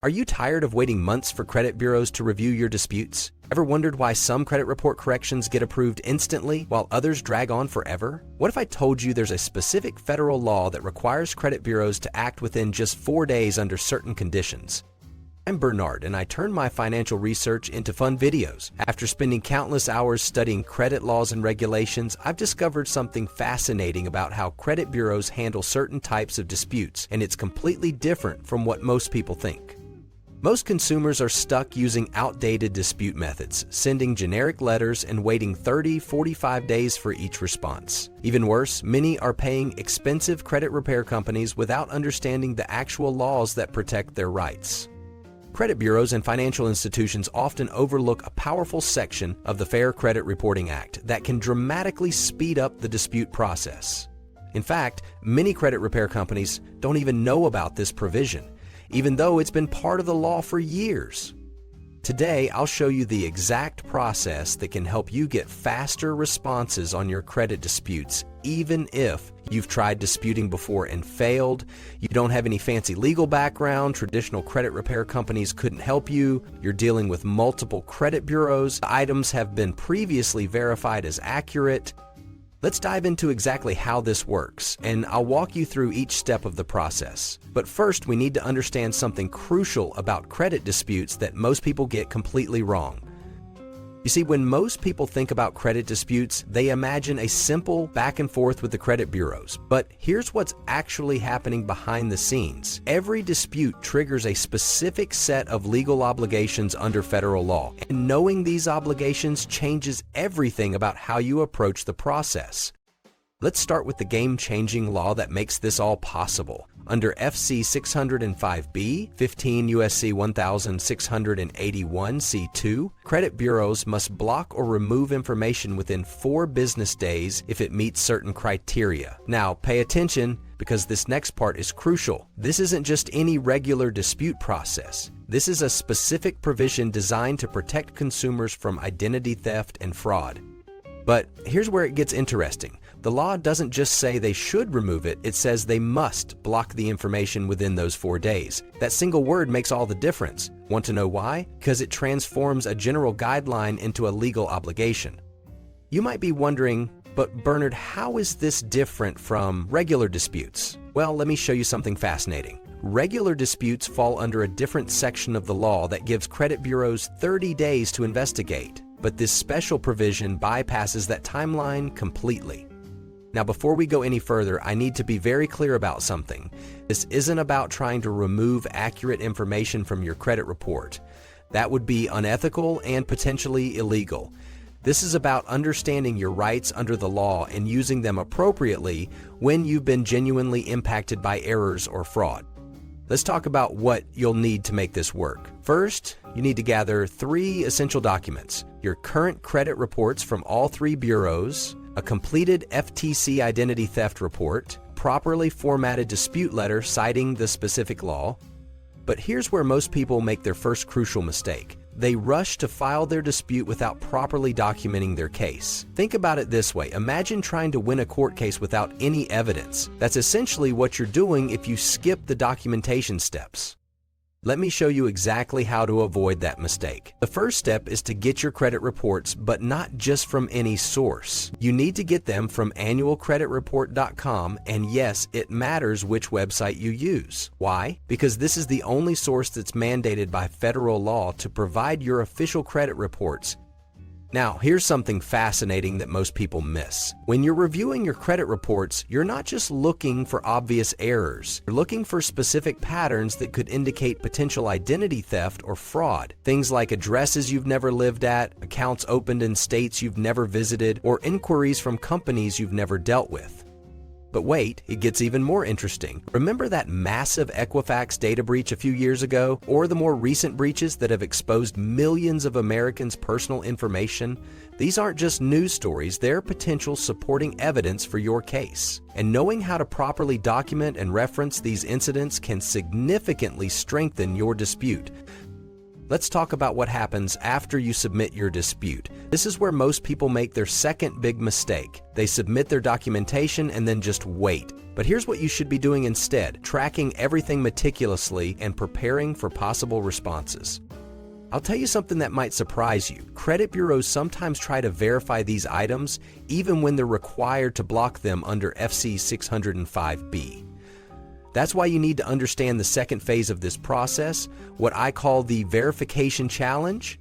Are you tired of waiting months for credit bureaus to review your disputes? Ever wondered why some credit report corrections get approved instantly while others drag on forever? What if I told you there's a specific federal law that requires credit bureaus to act within just 4 days under certain conditions? I'm Bernard, and I turn my financial research into fun videos. After spending countless hours studying credit laws and regulations, I've discovered something fascinating about how credit bureaus handle certain types of disputes, and it's completely different from what most people think. Most consumers are stuck using outdated dispute methods, sending generic letters and waiting 30-45 days for each response. Even worse, many are paying expensive credit repair companies without understanding the actual laws that protect their rights. Credit bureaus and financial institutions often overlook a powerful section of the Fair Credit Reporting Act that can dramatically speed up the dispute process. In fact, many credit repair companies don't even know about this provision, even though it's been part of the law for years. Today, I'll show you the exact process that can help you get faster responses on your credit disputes, even if you've tried disputing before and failed, you don't have any fancy legal background, traditional credit repair companies couldn't help you, you're dealing with multiple credit bureaus, items have been previously verified as accurate. Let's dive into exactly how this works, and I'll walk you through each step of the process. But first, we need to understand something crucial about credit disputes that most people get completely wrong. You see, when most people think about credit disputes, they imagine a simple back and forth with the credit bureaus. But here's what's actually happening behind the scenes. Every dispute triggers a specific set of legal obligations under federal law, and knowing these obligations changes everything about how you approach the process. Let's start with the game-changing law that makes this all possible. Under FC 605B, 15 U.S.C. 1681 C2, credit bureaus must block or remove information within 4 business days if it meets certain criteria. Now, pay attention because this next part is crucial. This isn't just any regular dispute process. This is a specific provision designed to protect consumers from identity theft and fraud. But here's where it gets interesting. The law doesn't just say they should remove it, it says they must block the information within those 4 days. That single word makes all the difference. Want to know why? Because it transforms a general guideline into a legal obligation. You might be wondering, but Bernard, how is this different from regular disputes? Well, let me show you something fascinating. Regular disputes fall under a different section of the law that gives credit bureaus 30 days to investigate. But this special provision bypasses that timeline completely. Now, before we go any further, I need to be very clear about something. This isn't about trying to remove accurate information from your credit report. That would be unethical and potentially illegal. This is about understanding your rights under the law and using them appropriately when you've been genuinely impacted by errors or fraud. Let's talk about what you'll need to make this work. First, you need to gather 3 essential documents: your current credit reports from all 3 bureaus, a completed FTC identity theft report, properly formatted dispute letter citing the specific law. But here's where most people make their first crucial mistake. They rush to file their dispute without properly documenting their case. Think about it this way. Imagine trying to win a court case without any evidence. That's essentially what you're doing if you skip the documentation steps. Let me show you exactly how to avoid that mistake. The first step is to get your credit reports, but not just from any source. You need to get them from annualcreditreport.com, and yes, it matters which website you use. Why? Because this is the only source that's mandated by federal law to provide your official credit reports. Now, here's something fascinating that most people miss. When you're reviewing your credit reports, you're not just looking for obvious errors. You're looking for specific patterns that could indicate potential identity theft or fraud. Things like addresses you've never lived at, accounts opened in states you've never visited, or inquiries from companies you've never dealt with. But wait, it gets even more interesting. Remember that massive Equifax data breach a few years ago, or the more recent breaches that have exposed millions of Americans' personal information? These aren't just news stories, they're potential supporting evidence for your case. And knowing how to properly document and reference these incidents can significantly strengthen your dispute. let's talk about what happens after you submit your dispute. This is where most people make their second big mistake. They submit their documentation and then just wait. But here's what you should be doing instead: tracking everything meticulously and preparing for possible responses. I'll tell you something that might surprise you. Credit bureaus sometimes try to verify these items even when they're required to block them under FC 605B. That's why you need to understand the second phase of this process, what I call the verification challenge.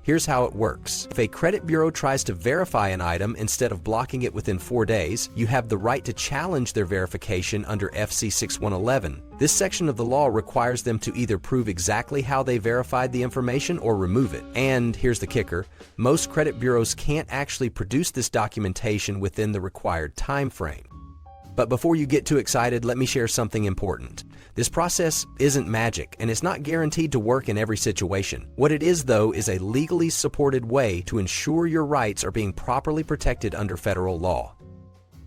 Here's how it works. If a credit bureau tries to verify an item instead of blocking it within 4 days, you have the right to challenge their verification under FC 6111. This section of the law requires them to either prove exactly how they verified the information or remove it. And here's the kicker: most credit bureaus can't actually produce this documentation within the required time frame. But before you get too excited, let me share something important. This process isn't magic, and it's not guaranteed to work in every situation. What it is, though, is a legally supported way to ensure your rights are being properly protected under federal law.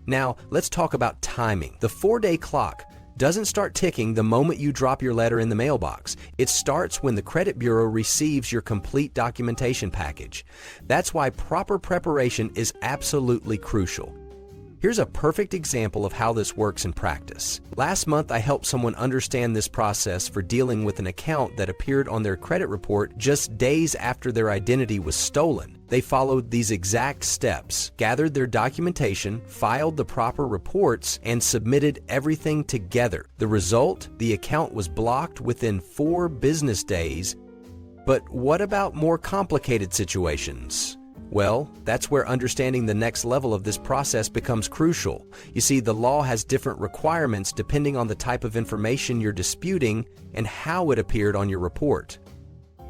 Now, let's talk about timing. The 4-day clock doesn't start ticking the moment you drop your letter in the mailbox. It starts when the credit bureau receives your complete documentation package. That's why proper preparation is absolutely crucial. Here's a perfect example of how this works in practice. Last month, I helped someone understand this process for dealing with an account that appeared on their credit report just days after their identity was stolen. They followed these exact steps, gathered their documentation, filed the proper reports, and submitted everything together. The result? The account was blocked within 4 business days. But what about more complicated situations? Well, that's where understanding the next level of this process becomes crucial. You see, the law has different requirements depending on the type of information you're disputing and how it appeared on your report.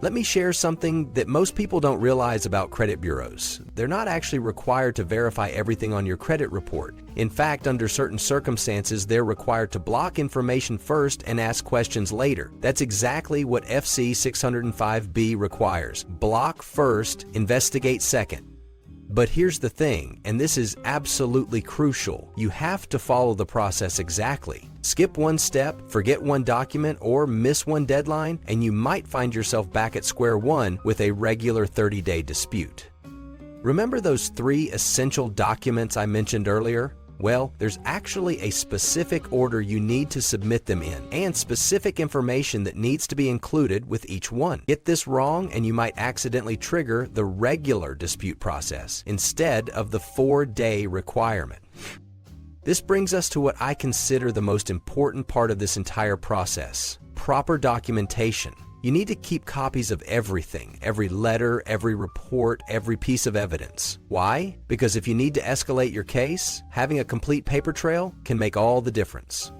Let me share something that most people don't realize about credit bureaus. They're not actually required to verify everything on your credit report. In fact, under certain circumstances, they're required to block information first and ask questions later. That's exactly what FC 605B requires. Block first, investigate second. But here's the thing, and this is absolutely crucial: you have to follow the process exactly. Skip one step, forget one document, or miss one deadline, and you might find yourself back at square one with a regular 30-day dispute. Remember those 3 essential documents I mentioned earlier? Well, there's actually a specific order you need to submit them in, and specific information that needs to be included with each one. Get this wrong and you might accidentally trigger the regular dispute process instead of the 4-day requirement. This brings us to what I consider the most important part of this entire process: proper documentation. You need to keep copies of everything, every letter, every report, every piece of evidence. Why? Because if you need to escalate your case, having a complete paper trail can make all the difference.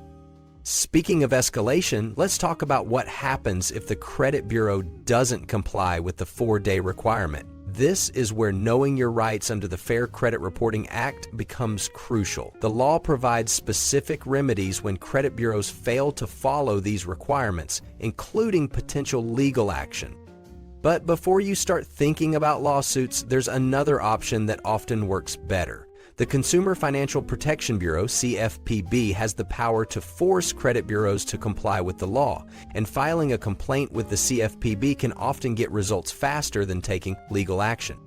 Speaking of escalation, let's talk about what happens if the credit bureau doesn't comply with the 4-day requirement. This is where knowing your rights under the Fair Credit Reporting Act becomes crucial. The law provides specific remedies when credit bureaus fail to follow these requirements, including potential legal action. But before you start thinking about lawsuits, there's another option that often works better. The Consumer Financial Protection Bureau, CFPB, has the power to force credit bureaus to comply with the law, and filing a complaint with the CFPB can often get results faster than taking legal action.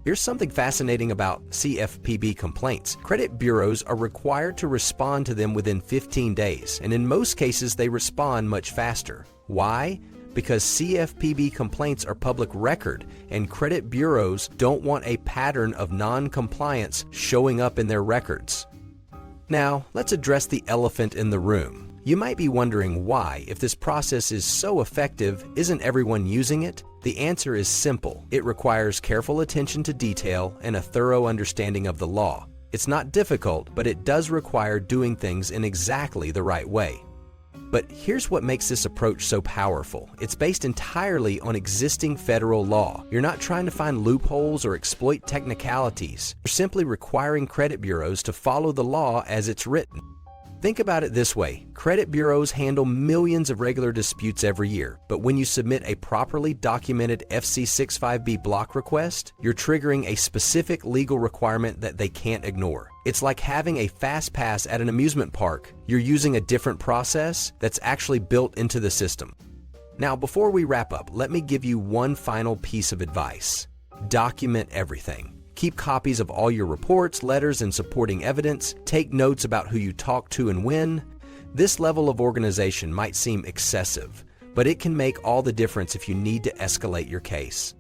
Here's something fascinating about CFPB complaints. Credit bureaus are required to respond to them within 15 days, and in most cases they respond much faster. Why? Because CFPB complaints are public record, and credit bureaus don't want a pattern of non-compliance showing up in their records. Now, let's address the elephant in the room. You might be wondering why, if this process is so effective, isn't everyone using it? The answer is simple. It requires careful attention to detail and a thorough understanding of the law. It's not difficult, but it does require doing things in exactly the right way. But here's what makes this approach so powerful. It's based entirely on existing federal law. You're not trying to find loopholes or exploit technicalities. You're simply requiring credit bureaus to follow the law as it's written. Think about it this way. Credit bureaus handle millions of regular disputes every year, but when you submit a properly documented FC 65B block request, you're triggering a specific legal requirement that they can't ignore. It's like having a fast pass at an amusement park. You're using a different process that's actually built into the system. Now, before we wrap up, let me give you one final piece of advice. Document everything. Keep copies of all your reports, letters, and supporting evidence. Take notes about who you talk to and when. This level of organization might seem excessive, but it can make all the difference if you need to escalate your case.